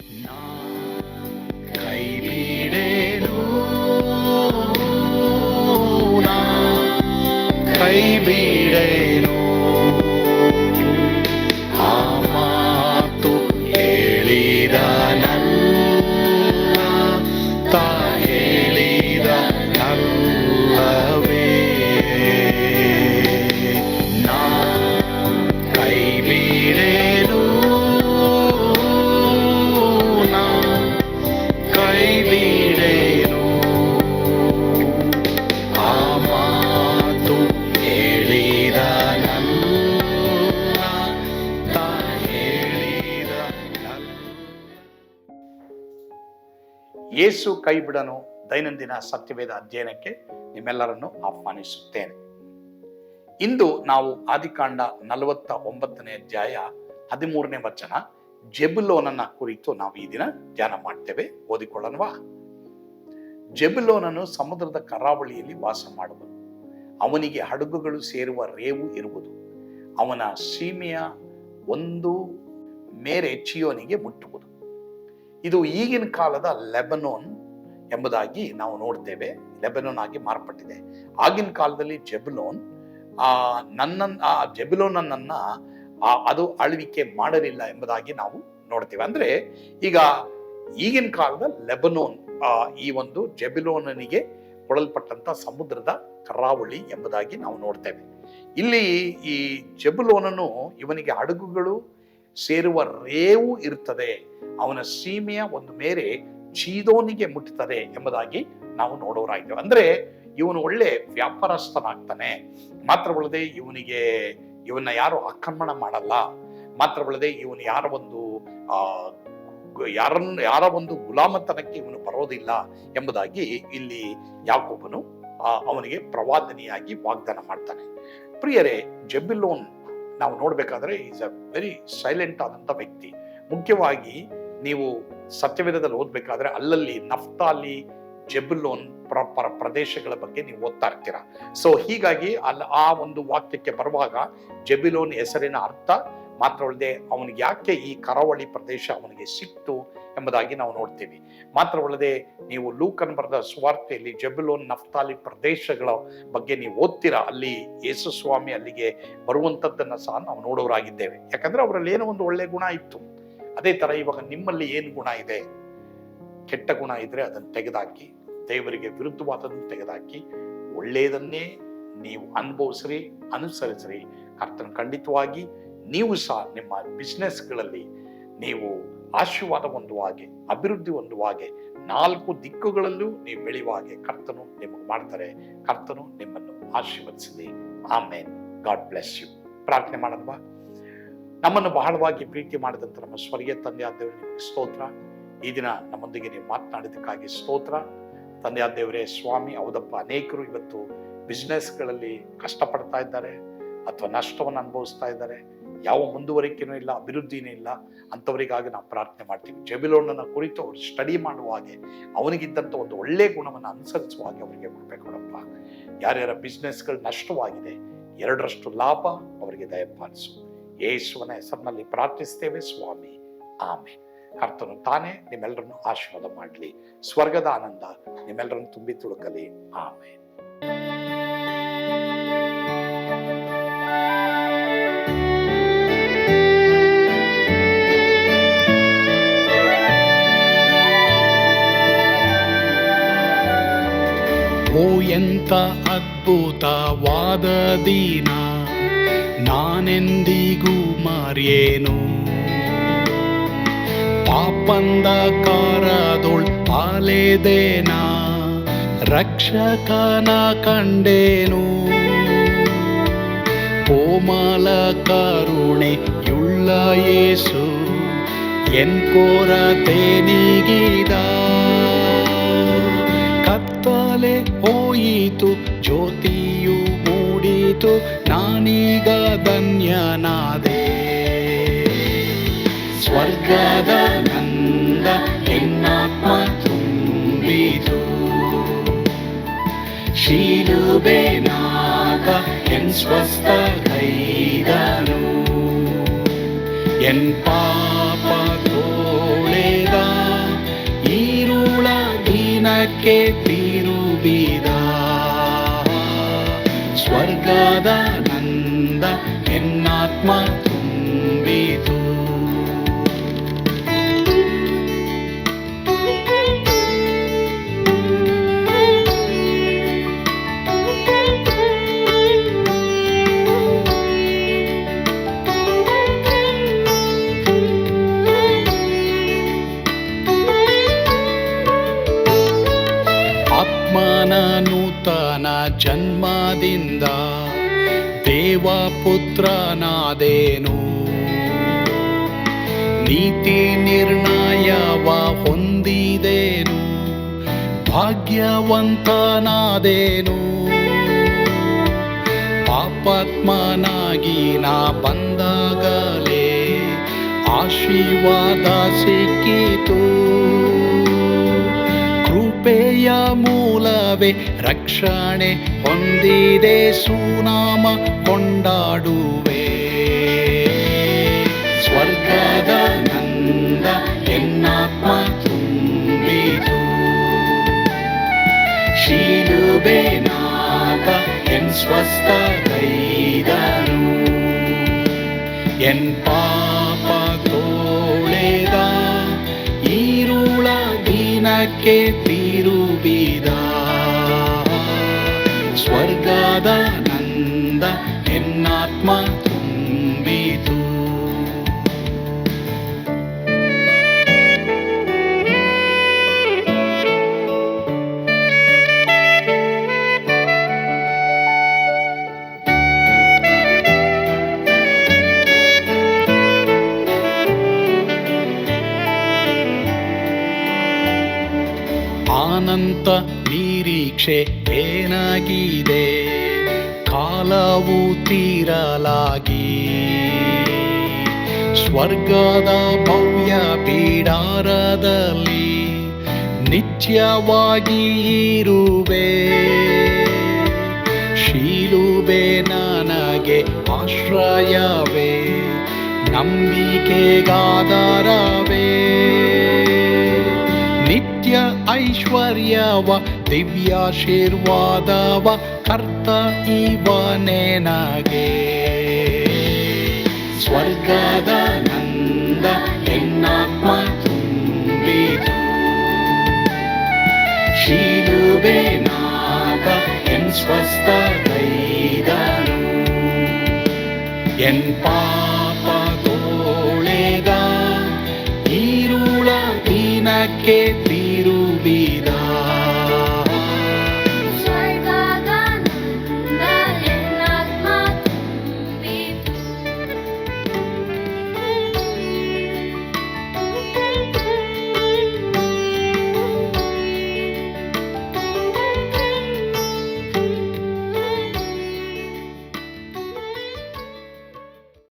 ಕೈ ಬಿಡೇನು, ಕೈ ಬಿಡೇನು, ಆ ಮಾತು ಹೇಳಿದ ತಾ ಹೇಳಿದ ನಲ್ಲವೇ. ನಾ ಕೈ ಬಿಡೇನು, ನಾ ಕೈ ಬಿಡೇನು, ಆ ಮಾತು ಹೇಳಿದ ತಾ ಹೇಳಿದ ಯೇಸು ಕೈ ಬಿಡನು ದೈನಂದಿನ ಸತ್ಯವೇದ ಅಧ್ಯಯನಕ್ಕೆ ನಿಮ್ಮೆಲ್ಲರನ್ನು ಆಹ್ವಾನಿಸುತ್ತೇನೆ. ಇಂದು ನಾವು ಆದಿಕಾಂಡ 49ನೇ ಅಧ್ಯಾಯ 13ನೇ ವಚನ ಜೆಬುಲೋನನ ಕುರಿತು ನಾವು ಈ ದಿನ ಧ್ಯಾನ ಮಾಡ್ತೇವೆ. ಓದಿಕೊಳ್ಳೋಣವಾ? ಜೆಬುಲೋನನು ಸಮುದ್ರದ ಕರಾವಳಿಯಲ್ಲಿ ವಾಸ ಮಾಡುವನು, ಅವನಿಗೆ ಹಡಗುಗಳು ಸೇರುವ ರೇವು ಇರುವುದು, ಅವನ ಸೀಮೆಯ ಒಂದು ಮೇರೆ ಚಿಯೋನಿಗೆ ಮುಟ್ಟುವುದು. ಇದು ಈಗಿನ ಕಾಲದ ಲೆಬನೋನ್ ಎಂಬುದಾಗಿ ನಾವು ನೋಡ್ತೇವೆ. ಲೆಬನೋನ್ ಆಗಿ ಮಾರ್ಪಟ್ಟಿದೆ. ಆಗಿನ ಕಾಲದಲ್ಲಿ ಜೆಬುಲೋನ್ ಜೆಬುಲೋನನ್ನ ಅದು ಆಳ್ವಿಕೆ ಮಾಡಲಿಲ್ಲ ಎಂಬುದಾಗಿ ನಾವು ನೋಡ್ತೇವೆ. ಅಂದ್ರೆ ಈಗ ಈಗಿನ ಕಾಲದ ಲೆಬನೋನ್ ಈ ಒಂದು ಜೆಬುಲೋನನಿಗೆ ಕೊಡಲ್ಪಟ್ಟಂತ ಸಮುದ್ರದ ಕರಾವಳಿ ಎಂಬುದಾಗಿ ನಾವು ನೋಡ್ತೇವೆ. ಇಲ್ಲಿ ಈ ಜೆಬುಲೋನನು ಇವನಿಗೆ ಹಡಗುಗಳು ಸೇರುವ ರೇವು ಇರ್ತದೆ, ಅವನ ಸೀಮೆಯ ಒಂದು ಮೇರೆ ಚೀದೋನಿಗೆ ಮುಟ್ಟುತ್ತದೆ ಎಂಬುದಾಗಿ ನಾವು ನೋಡೋರಾಗಿದ್ದೇವೆ. ಅಂದ್ರೆ ಇವನು ಒಳ್ಳೆ ವ್ಯಾಪಾರಸ್ಥನಾಗ್ತಾನೆ. ಮಾತ್ರವಲ್ಲದೆ ಇವನ್ನ ಯಾರು ಆಕ್ರಮಣ ಮಾಡಲ್ಲ. ಮಾತ್ರವಲ್ಲದೆ ಇವನು ಯಾರ ಒಂದು ಗುಲಾಮತನಕ್ಕೆ ಇವನು ಬರೋದಿಲ್ಲ ಎಂಬುದಾಗಿ ಇಲ್ಲಿ ಯಾಕೋಬನು ಅವನಿಗೆ ಪ್ರವಾದನೆಯಾಗಿ ವಾಗ್ದಾನ ಮಾಡ್ತಾನೆ. ಪ್ರಿಯರೇ, ಜೆಬುಲೋನ್ ನಾವು ನೋಡ್ಬೇಕಾದ್ರೆ ಈಸ್ ಅ ವೆರಿ ಸೈಲೆಂಟ್ ಆದಂತ ವ್ಯಕ್ತಿ. ಮುಖ್ಯವಾಗಿ ನೀವು ಸತ್ಯವೇದದಲ್ಲಿ ಓದ್ಬೇಕಾದ್ರೆ ಅಲ್ಲಲ್ಲಿ ನಫ್ತಾಲಿ, ಜೆಬುಲೋನ್ ಪ್ರದೇಶಗಳ ಬಗ್ಗೆ ನೀವು ಓದ್ತಾ ಇರ್ತೀರಾ. ಸೊ ಹೀಗಾಗಿ ಆ ಒಂದು ವಾಕ್ಯಕ್ಕೆ ಬರುವಾಗ ಜೆಬುಲೋನ್ ಹೆಸರಿನ ಅರ್ಥ ಮಾತ್ರವಲ್ಲದೆ ಅವನಿಗೆ ಯಾಕೆ ಈ ಕರಾವಳಿ ಪ್ರದೇಶ ಅವನಿಗೆ ಸಿಕ್ತು ಎಂಬುದಾಗಿ ನಾವು ನೋಡ್ತೀವಿ. ಮಾತ್ರವಲ್ಲದೆ ನೀವು ಲೂಕನ್ ಬರೆದ ಸುವಾರ್ತೆಯಲ್ಲಿ ಜೆಬುಲೋನ್ ನಫ್ತಾಲಿ ಪ್ರದೇಶಗಳ ಬಗ್ಗೆ ನೀವು ಓದ್ತೀರಾ. ಅಲ್ಲಿ ಯೇಸು ಸ್ವಾಮಿ ಅಲ್ಲಿಗೆ ಬರುವಂತದ್ದನ್ನ ಸಹ ನಾವು ನೋಡೋರಾಗಿದ್ದೇವೆ. ಯಾಕಂದ್ರೆ ಅವರಲ್ಲಿ ಏನೋ ಒಂದು ಒಳ್ಳೆ ಗುಣ ಇತ್ತು. ಅದೇ ತರ ಇವಾಗ ನಿಮ್ಮಲ್ಲಿ ಏನು ಗುಣ ಇದೆ, ಕೆಟ್ಟ ಗುಣ ಇದ್ರೆ ಅದನ್ನು ತೆಗೆದಾಕಿ, ದೇವರಿಗೆ ವಿರುದ್ಧವಾದನ್ನು ತೆಗೆದಾಕಿ, ಒಳ್ಳೆಯದನ್ನೇ ನೀವು ಅನುಭವಿಸ್ರಿ, ಅನುಸರಿಸ್ರಿ. ಕರ್ತನ ಖಂಡಿತವಾಗಿ ನೀವು ಸಹ ನಿಮ್ಮ ಬಿಸ್ನೆಸ್ಗಳಲ್ಲಿ ನೀವು ಆಶೀರ್ವಾದ ಹೊಂದುವ ಹಾಗೆ, ಅಭಿವೃದ್ಧಿ ಹೊಂದುವ ಹಾಗೆ, 4 ದಿಕ್ಕುಗಳಲ್ಲೂ ನೀವು ಬೆಳೆಯುವ ಹಾಗೆ ಕರ್ತನು ನಿಮಗೆ ಮಾಡ್ತಾರೆ. ಕರ್ತನು ನಿಮ್ಮನ್ನು ಆಶೀರ್ವದಿಸಲಿ. ಆಮೇನ್. God bless you. ಪ್ರಾರ್ಥನೆ ಮಾಡೋಣವಾ? ನಮ್ಮನ್ನು ಬಹಳವಾಗಿ ಪ್ರೀತಿ ಮಾಡಿದಂತ ನಮ್ಮ ಸ್ವರ್ಗೀಯ ತಂದೆಯಾದ ದೇವರೇ, ನಿಮಗೆ ಸ್ತೋತ್ರ. ಈ ದಿನ ನಮ್ಮೊಂದಿಗೆ ನೀವು ಮಾತನಾಡಿದಕ್ಕಾಗಿ ಸ್ತೋತ್ರ. ತಂದೆಯಾದ ದೇವರೇ ಸ್ವಾಮಿ, ಹೌದಪ್ಪ, ಅನೇಕರು ಇವತ್ತು ಬಿಸ್ನೆಸ್ಗಳಲ್ಲಿ ಕಷ್ಟಪಡ್ತಾ ಇದ್ದಾರೆ ಅಥವಾ ನಷ್ಟವನ್ನು ಅನುಭವಿಸ್ತಾ ಇದ್ದಾರೆ. ಯಾವ ಮುಂದುವರಿಕೆನೂ ಇಲ್ಲ, ಅಭಿವೃದ್ಧಿನೂ ಇಲ್ಲ. ಅಂಥವರಿಗಾಗಿ ನಾವು ಪ್ರಾರ್ಥನೆ ಮಾಡ್ತೀವಿ. ಜೆಬುಲೋನನ ಕುರಿತು ಅವರು ಸ್ಟಡಿ ಮಾಡುವ ಹಾಗೆ, ಅವನಿಗಿದ್ದಂಥ ಒಂದು ಒಳ್ಳೆ ಗುಣವನ್ನು ಅನುಸರಿಸುವ ಹಾಗೆ ಅವರಿಗೆ ಕೊಡಬೇಕಪ್ಪ. ಯಾರ್ಯಾರ ಬಿಸ್ನೆಸ್ಗಳು ನಷ್ಟವಾಗಿದೆ, 2ರಷ್ಟು ಲಾಭ ಅವರಿಗೆ ದಯಪಾಲಿಸು. ಯೇಸುವಿನ ಹೆಸರಿನಲ್ಲಿ ಪ್ರಾರ್ಥಿಸ್ತೇವೆ ಸ್ವಾಮಿ. ಆಮೇಲೆ ಕರ್ತನು ತಾನೇ ನಿಮ್ಮೆಲ್ಲರನ್ನು ಆಶೀರ್ವಾದ ಮಾಡಲಿ. ಸ್ವರ್ಗದ ಆನಂದ ನಿಮ್ಮೆಲ್ಲರನ್ನು ತುಂಬಿ ತುಳುಕಲಿ. ಆಮೇಲೆ ಓ ಎಂತ ಅದ್ಭುತವಾದ ದಿನ, ನಾನೆಂದಿಗೂ ಮರೆಯೇನು. ಪಾಪಂಧಕಾರದೊಳ್ ಅಲೆದೇನ, ರಕ್ಷಕನ ಕಂಡೇನು. ಕೋಮಲ ಕರುಣೆಯುಳ್ಳ ಯೇಸು ಎನ್ ಕೊರತೆ ನೀಗಿದ. ಕತ್ತಲೆ ಹೋಯಿತು, ಜ್ಯೋತಿಯು ಮೂಡಿತು, ನಾನೀಗ ಧನ್ಯನಾದೆ. ಸ್ವರ್ಗದ ನಂದ ಎನ್ನಾತ್ಮ ತುಂಬಿತು, ಶಿಲುಬೆನಾಗ ಎನ್ ಸ್ವಸ್ಥ ಕೈದನು. ಎನ್ ಪಾಪ ತೋಳೆದ ದಿನಕ್ಕೆ ತಿರುಗಿದ ಸ್ವರ್ಗದ ನಂದ ಎನ್ನಾತ್ಮ ತುಂಬಿತು. ಆತ್ಮನ ನೂತನ ಜನ್ಮದಿಂದ ದೇವಪುತ್ರನಾದೇನು, ನೀತಿ ನಿರ್ಣಯವ ಹೊಂದಿದೇನು, ಭಾಗ್ಯವಂತನಾದೇನು. ಪಾಪಾತ್ಮನಾಗಿ ನಾ ಬಂದಾಗಲೇ ಆಶೀರ್ವಾದ ಸಿಕ್ಕಿತು. ಕೃಪೆಯ ಮೂಲವೇ ರಕ್ಷಣೆ ಹೊಂದಿದೆ, ಸುನಾಮ ಕೊಂಡಾಡುವೆ. ಸ್ವರ್ಗದ ನಂದ ಎನ್ನಾತ್ಮ ತುಂಬಿತು. ಶಿಲುಬೆನಾಥ ಎನ್ ಸ್ವಸ್ಥಗೈದನು, ಎನ್ ಪಾಪ ತೋಳೆದ ಈರುಳ ದಿನಕ್ಕೆ ತಿರುಗಿದ ಸ್ವರ್ಗದ ನಂದ ಎನ್ನಾತ್ಮ ತುಂಬಿತು. ಅನಂತ ನಿರೀಕ್ಷೆ ಏನಾಗಿದೆ, ಕಾಲವು ತೀರಲಾಗಿ ಸ್ವರ್ಗದ ಭವ್ಯ ಬಿಡಾರದಲ್ಲಿ ನಿತ್ಯವಾಗಿ ಇರುವೆ. ಶಿಲುಬೆ ನನಗೆ ಆಶ್ರಯವೇ, ನಂಬಿಕೆಗಾಧಾರವೇ. ನಿತ್ಯ ಐಶ್ವರ್ಯವ ದಿವ್ಯಾಶೀರ್ವಾದವ ಕರ್ತ ಇವನೇ ನಗೆ. ಸ್ವರ್ಗದ ನಂದ ಎನ್ನಾತ್ಮ ತುಂಬಿತು. ಶಿಲುಬೆನಾಥ ಎನ್ ಸ್ವಸ್ಥಗೈದನು, ಎನ್ ಪಾಪ ತೋಳೆದ ಈರುಳ ದಿನಕ್ಕೆ ತಿರುಗಿದ